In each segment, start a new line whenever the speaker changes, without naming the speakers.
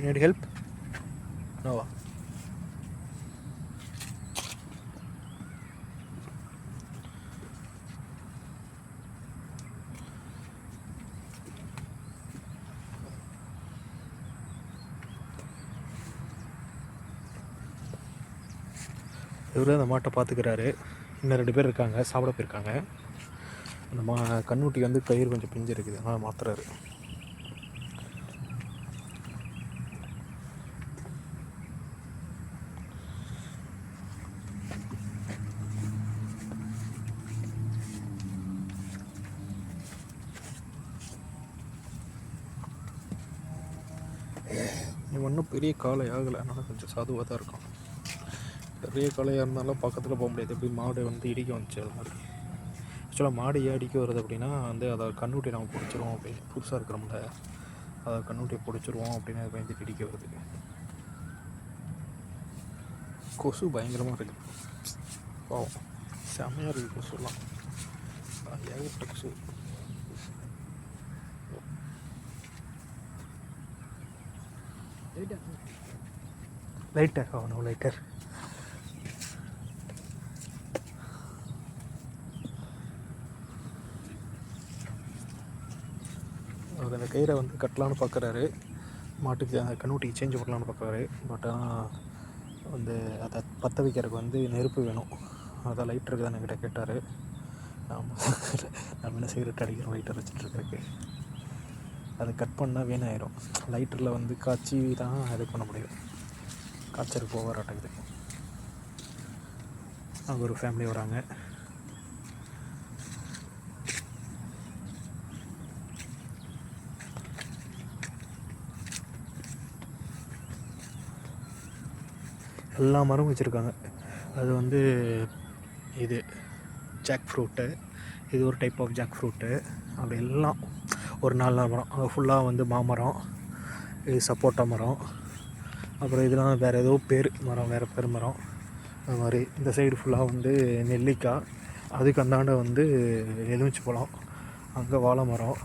Need help? Noah? இவர் அந்த மாட்டை பார்த்துக்கிறாரு. இன்னும் 2 பேர் இருக்காங்க, சாப்பிட போயிருக்காங்க. அந்த கண்ணுட்டிக்கு வந்து கயிறு கொஞ்சம் பிஞ்சு இருக்குது, அதனால் மாற்றுறாரு. ஒன்றும் பெரிய காலை ஆகலை, அதனால் கொஞ்சம் சாதுவாக தான் இருக்கும். பெரிய காளையாக இருந்தாலும் பக்கத்தில் போக முடியாது. எப்படி மாடு வந்து இடிக்க வந்துச்சு அது மாதிரி. ஆக்சுவலாக மாடு ஏன் அடிக்க வருது அப்படின்னா வந்து அதை கண்ணுட்டி நம்ம பிடிச்சிருவோம் அப்படின்னு, புதுசாக இருக்கிறோம்ல, அதை கண்ணுட்டியை பிடிச்சிருவோம் அப்படின்னு பயந்துட்டு இடிக்க வருது. கொசு பயங்கரமாக இருக்குது. பாவம், செம்மையாக இருக்குது கொசுலாம், ஏகப்பட்ட கொசு. லைட்டர் ஆகணும், லைட்டர். அந்த கயிறை வந்து கட்டலான்னு பார்க்குறாரு, மாட்டுக்கு அந்த கண்ணுட்டிக்கு சேஞ்ச் பண்ணலான்னு பார்க்குறாரு. பட் ஆனால் வந்து அதை பற்ற வைக்கிறதுக்கு வந்து நெருப்பு வேணும். அதான் லைட்டர் தான் என்கிட்ட கேட்டார். நம்ம என்ன சிகரெட் அடிக்கிறோம் லைட்டர் வச்சுட்ருக்கறதுக்கு. அதை கட் பண்ணால் வீணாயிரும். லைட்டரில் வந்து காய்ச்சி தான் இது பண்ண முடியும். காய்ச்சலுக்கு போவாராட்டக்குது. அவங்க ஒரு ஃபேமிலி வராங்க. எல்லா மரமும் வச்சுருக்காங்க. அது வந்து இது ஜாக் ஃப்ரூட்டு, இது ஒரு டைப் ஆஃப் ஜாக் ஃப்ரூட்டு. அப்படி எல்லாம் ஒரு 4 மரம். அது ஃபுல்லாக வந்து மாமரம், இது சப்போட்டா மரம், அப்புறம் இதெல்லாம் வேறு ஏதோ பேர் மரம், வேறு பேர் மரம். அது மாதிரி இந்த சைடு ஃபுல்லாக வந்து நெல்லிக்காய், அதுக்கு அந்தாண்ட வந்து எலுமிச்சை பழம், அங்கே வாழை மரம்.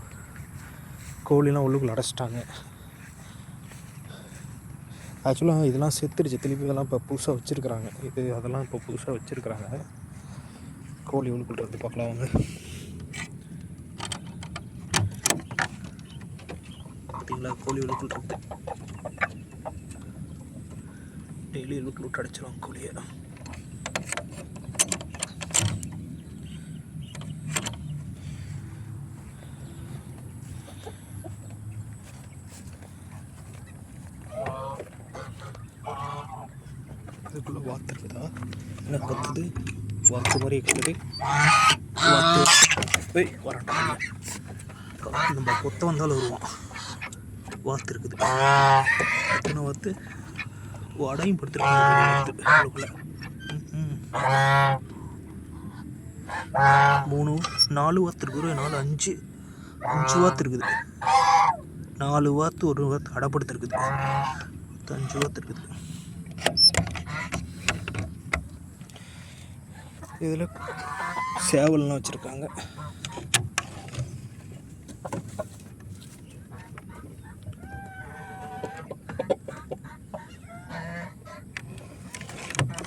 கோழிலாம் உள்ளுக்குள்ளே அடைச்சிட்டாங்க. ஆக்சுவலாக இதெல்லாம் செத்துடுச்சு, திருப்பி இதெல்லாம் இப்போ புதுசாக வச்சுருக்குறாங்க. அதெல்லாம் இப்போ புதுசாக வச்சுருக்குறாங்க. கோழி உள்ளுக்குள்ள வந்து பார்க்கலாம் அவங்க. பார்த்தீங்களா, கோழி உள்ளுக்குள்ள இருக்கு. டெய்லி உள்ளுக்குள்ள விட்டு அடிச்சிடுவாங்க கோழியை. அதுக்குள்ளே வாத்து இருக்குதா? என்ன கத்துது? வாத்து மாதிரி கத்துது. வாத்து போய் வரட்டும், நம்ம கொத்த வந்தாலும் வருவான். வாத்து இருக்குது. எத்தனை வாத்து? அடையும் படுத்துருக்கு. 3 4 வாத்து இருக்குது. 4 5 வாத்து இருக்குது. 4 வாத்து, ஒரு வாத்து அடைப்படுத்திருக்குது. 5 வாத்து இருக்குது. இதில் சேவல்லாம் வச்சுருக்காங்க.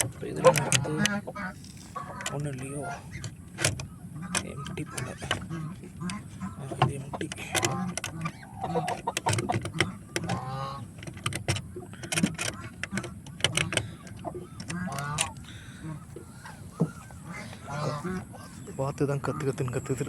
இப்போ இதில் வந்து ஒன்றும் இல்லையோ, எம்டி போல. இது எம்டி. வாத்து தான் கத்துதுன்னு கத்துது.